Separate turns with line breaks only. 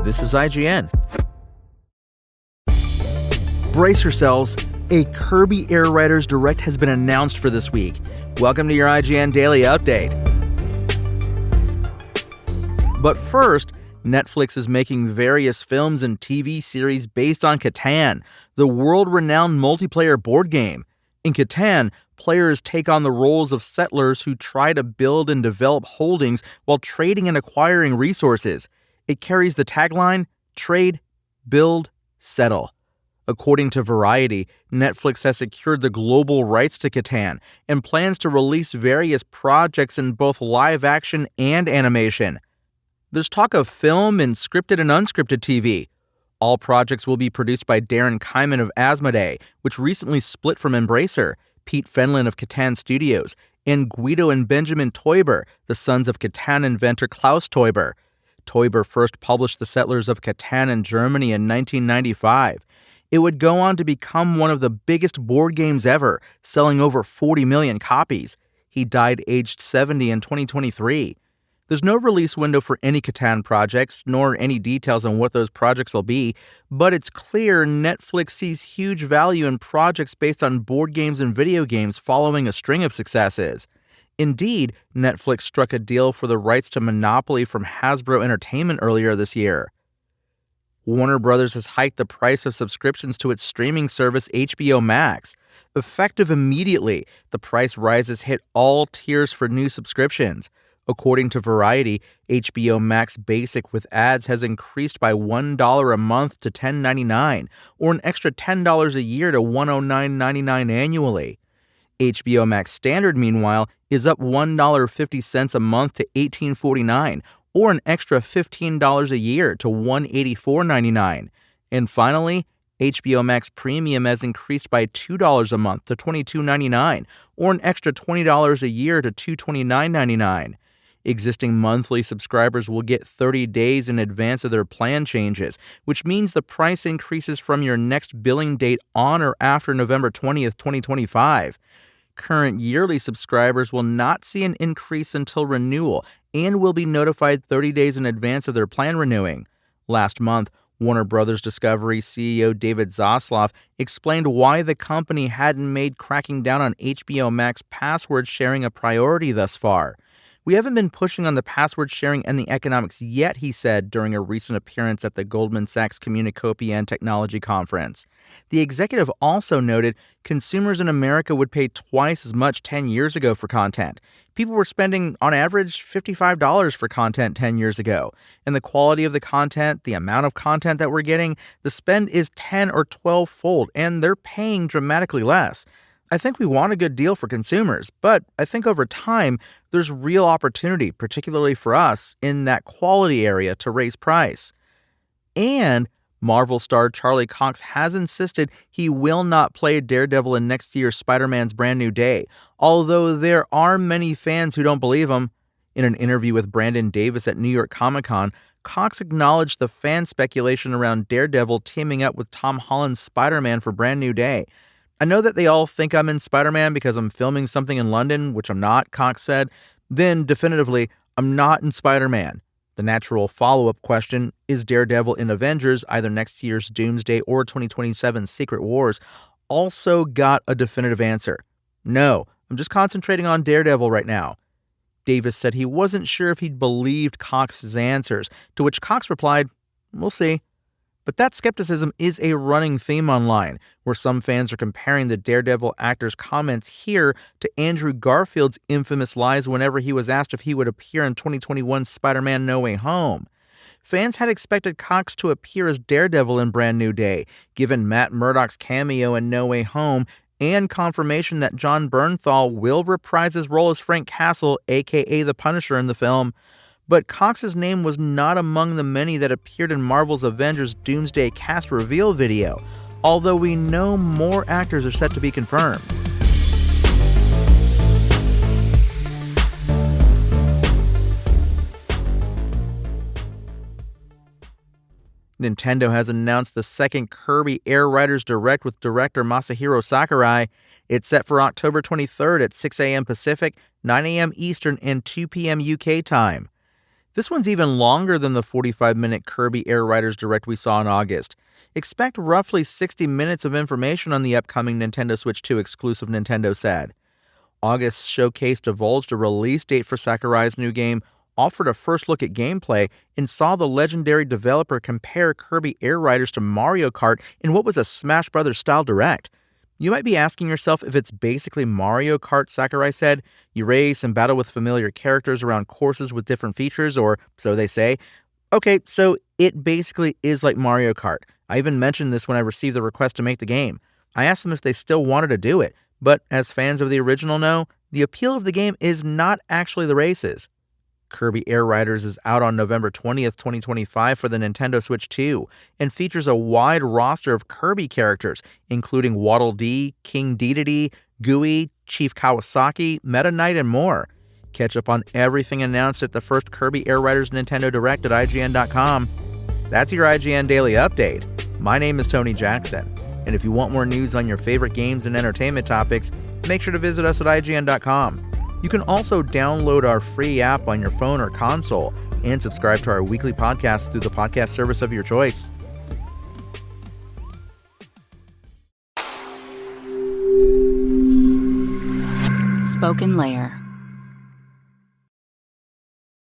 This is IGN. Brace yourselves. A Kirby Air Riders Direct has been announced for this week. Welcome to your IGN Daily Update. But first, Netflix is making various films and TV series based on Catan, the world-renowned multiplayer board game. In Catan, players take on the roles of settlers who try to build and develop holdings while trading and acquiring resources. It carries the tagline, "Trade, Build, Settle." According to Variety, Netflix has secured the global rights to Catan and plans to release various projects in both live action and animation. There's talk of film and scripted and unscripted TV. All projects will be produced by Darren Kyman of Asmodee, which recently split from Embracer, Pete Fenlon of Catan Studios, and Guido and Benjamin Teuber, the sons of Catan inventor Klaus Teuber. Teuber first published The Settlers of Catan in Germany in 1995. It would go on to become one of the biggest board games ever, selling over 40 million copies. He died aged 70 in 2023. There's no release window for any Catan projects, nor any details on what those projects will be, but it's clear Netflix sees huge value in projects based on board games and video games following a string of successes. Indeed, Netflix struck a deal for the rights to Monopoly from Hasbro Entertainment earlier this year. Warner Bros. Has hiked the price of subscriptions to its streaming service HBO Max. Effective immediately, the price rises hit all tiers for new subscriptions. According to Variety, HBO Max Basic with ads has increased by $1 a month to $10.99, or an extra $10 a year to $109.99 annually. HBO Max Standard, meanwhile, is up $1.50 a month to $18.49, or an extra $15 a year to $184.99. And finally, HBO Max Premium has increased by $2 a month to $22.99, or an extra $20 a year to $229.99. Existing monthly subscribers will get 30 days in advance of their plan changes, which means the price increases from your next billing date on or after November 20th, 2025. Current yearly subscribers will not see an increase until renewal and will be notified 30 days in advance of their plan renewing. Last month, Warner Bros. Discovery CEO David Zaslav explained why the company hadn't made cracking down on HBO Max password sharing a priority thus far. "We haven't been pushing on the password sharing and the economics yet," he said during a recent appearance at the Goldman Sachs Communacopia and Technology Conference. The executive also noted consumers in America would pay twice as much 10 years ago for content. People were spending, on average, $55 for content 10 years ago. And the quality of the content, the amount of content that we're getting, the spend is 10 or 12-fold, and they're paying dramatically less. I think we want a good deal for consumers, but I think over time, there's real opportunity, particularly for us, in that quality area to raise price. And Marvel star Charlie Cox has insisted he will not play Daredevil in next year's Spider-Man's Brand New Day, although there are many fans who don't believe him. In an interview with Brandon Davis at New York Comic-Con, Cox acknowledged the fan speculation around Daredevil teaming up with Tom Holland's Spider-Man for Brand New Day. "I know that they all think I'm in Spider-Man because I'm filming something in London, which I'm not," Cox said. "Then, definitively, I'm not in Spider-Man." The natural follow-up question, is Daredevil in Avengers, either next year's Doomsday or 2027's Secret Wars, also got a definitive answer. "No, I'm just concentrating on Daredevil right now." Davis said he wasn't sure if he'd believed Cox's answers, to which Cox replied, "We'll see." But that skepticism is a running theme online, where some fans are comparing the Daredevil actor's comments here to Andrew Garfield's infamous lies whenever he was asked if he would appear in 2021's Spider-Man No Way Home. Fans had expected Cox to appear as Daredevil in Brand New Day, given Matt Murdock's cameo in No Way Home and confirmation that Jon Bernthal will reprise his role as Frank Castle, aka the Punisher, in the film. But Cox's name was not among the many that appeared in Marvel's Avengers Doomsday cast reveal video, although we know more actors are set to be confirmed. Nintendo has announced the second Kirby Air Riders Direct with director Masahiro Sakurai. It's set for October 23rd at 6 a.m. Pacific, 9 a.m. Eastern, and 2 p.m. UK time. This one's even longer than the 45-minute Kirby Air Riders Direct we saw in August. Expect roughly 60 minutes of information on the upcoming Nintendo Switch 2 exclusive, Nintendo said. August's showcase divulged a release date for Sakurai's new game, offered a first look at gameplay, and saw the legendary developer compare Kirby Air Riders to Mario Kart in what was a Smash Bros. Style direct. You might be asking yourself if it's basically Mario Kart, Sakurai said. You race and battle with familiar characters around courses with different features, or so they say. Okay, so it basically is like Mario Kart. I even mentioned this when I received the request to make the game. I asked them if they still wanted to do it, but as fans of the original know, the appeal of the game is not actually the races. Kirby Air Riders is out on November 20th, 2025 for the Nintendo Switch 2 and features a wide roster of Kirby characters, including Waddle Dee, King Dedede, Gooey, Chief Kawasaki, Meta Knight, and more. Catch up on everything announced at the first Kirby Air Riders Nintendo Direct at IGN.com. That's your IGN Daily Update. My name is Tony Jackson, and if you want more news on your favorite games and entertainment topics, make sure to visit us at IGN.com. You can also download our free app on your phone or console and subscribe to our weekly podcast through the podcast service of your choice.
Spoken Layer.